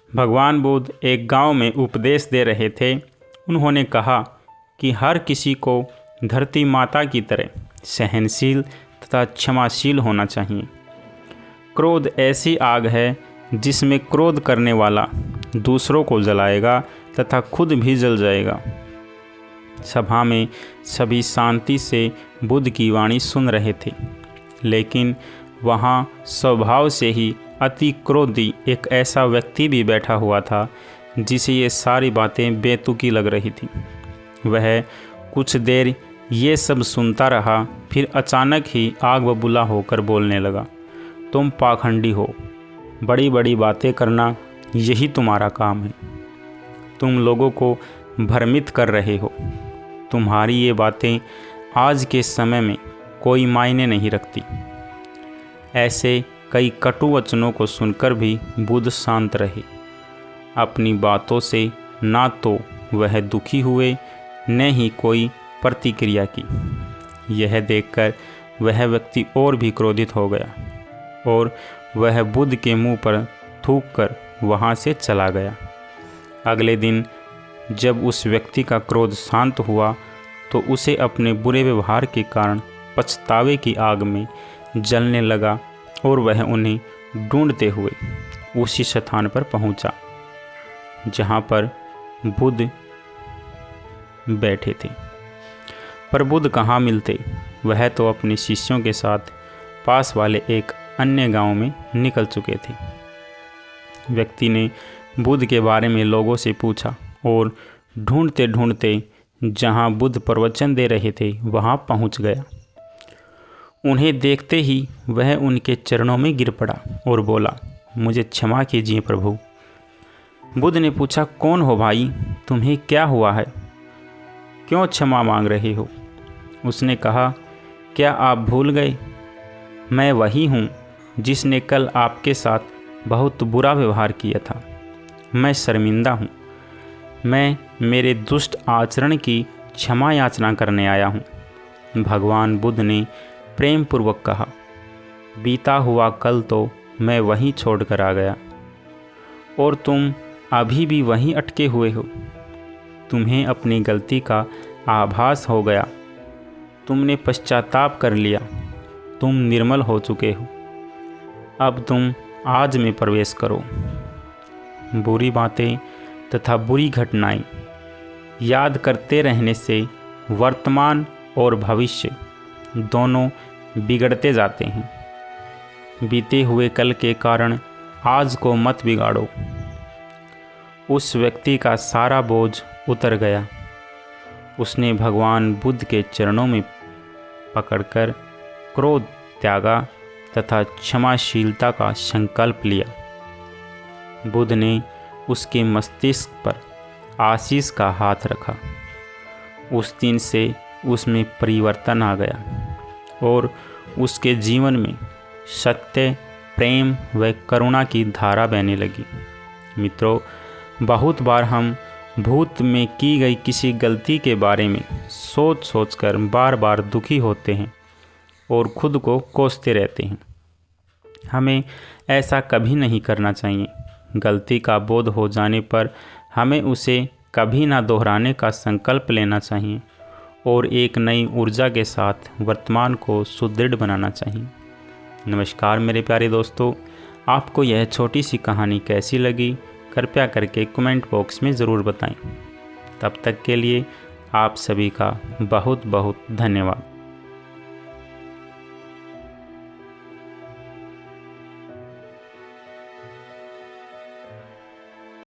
भगवान बुद्ध एक गांव में उपदेश दे रहे थे। उन्होंने कहा कि हर किसी को धरती माता की तरह सहनशील तथा क्षमाशील होना चाहिए। क्रोध ऐसी आग है जिसमें क्रोध करने वाला दूसरों को जलाएगा तथा खुद भी जल जाएगा। सभा में सभी शांति से बुद्ध की वाणी सुन रहे थे, लेकिन वहाँ स्वभाव से ही अति क्रोधी एक ऐसा व्यक्ति भी बैठा हुआ था जिसे ये सारी बातें बेतुकी लग रही थी। वह कुछ देर ये सब सुनता रहा, फिर अचानक ही आग बबूला होकर बोलने लगा, तुम पाखंडी हो, बड़ी बड़ी बातें करना यही तुम्हारा काम है। तुम लोगों को भ्रमित कर रहे हो। तुम्हारी ये बातें आज के समय में कोई मायने नहीं रखती। ऐसे कई कटु वचनों को सुनकर भी बुद्ध शांत रहे। अपनी बातों से ना तो वह दुखी हुए, न ही कोई प्रतिक्रिया की। यह देखकर वह व्यक्ति और भी क्रोधित हो गया और वह बुद्ध के मुंह पर थूक कर वहाँ से चला गया। अगले दिन जब उस व्यक्ति का क्रोध शांत हुआ तो उसे अपने बुरे व्यवहार के कारण पछतावे की आग में जलने लगा और वह उन्हें ढूंढते हुए उसी स्थान पर पहुंचा जहां पर बुद्ध बैठे थे। पर बुद्ध कहाँ मिलते, वह तो अपने शिष्यों के साथ पास वाले एक अन्य गांव में निकल चुके थे। व्यक्ति ने बुद्ध के बारे में लोगों से पूछा और ढूंढते ढूंढते जहां बुद्ध प्रवचन दे रहे थे वहां पहुंच गया। उन्हें देखते ही वह उनके चरणों में गिर पड़ा और बोला, मुझे क्षमा कीजिए प्रभु। बुद्ध ने पूछा, कौन हो भाई, तुम्हें क्या हुआ है, क्यों क्षमा मांग रहे हो? उसने कहा, क्या आप भूल गए, मैं वही हूँ जिसने कल आपके साथ बहुत बुरा व्यवहार किया था। मैं शर्मिंदा हूँ। मैं मेरे दुष्ट आचरण की क्षमा याचना करने आया हूँ। भगवान बुद्ध ने प्रेम पूर्वक कहा, बीता हुआ कल तो मैं वहीं छोड़कर आ गया और तुम अभी भी वहीं अटके हुए हो। तुम्हें अपनी गलती का आभास हो गया, तुमने पश्चाताप कर लिया, तुम निर्मल हो चुके हो। अब तुम आज में प्रवेश करो। बुरी बातें तथा बुरी घटनाएं याद करते रहने से वर्तमान और भविष्य दोनों बिगड़ते जाते हैं। बीते हुए कल के कारण आज को मत बिगाड़ो। उस व्यक्ति का सारा बोझ उतर गया। उसने भगवान बुद्ध के चरणों में पकड़कर क्रोध त्यागा तथा क्षमाशीलता का संकल्प लिया। बुद्ध ने उसके मस्तिष्क पर आशीष का हाथ रखा। उस दिन से उसमें परिवर्तन आ गया और उसके जीवन में सत्य, प्रेम व करुणा की धारा बहने लगी। मित्रों, बहुत बार हम भूत में की गई किसी गलती के बारे में सोच सोचकर बार बार दुखी होते हैं और खुद को कोसते रहते हैं। हमें ऐसा कभी नहीं करना चाहिए। गलती का बोध हो जाने पर हमें उसे कभी ना दोहराने का संकल्प लेना चाहिए और एक नई ऊर्जा के साथ वर्तमान को सुदृढ़ बनाना चाहिए। नमस्कार मेरे प्यारे दोस्तों, आपको यह छोटी सी कहानी कैसी लगी कृपया करके कमेंट बॉक्स में ज़रूर बताएं। तब तक के लिए आप सभी का बहुत बहुत धन्यवाद।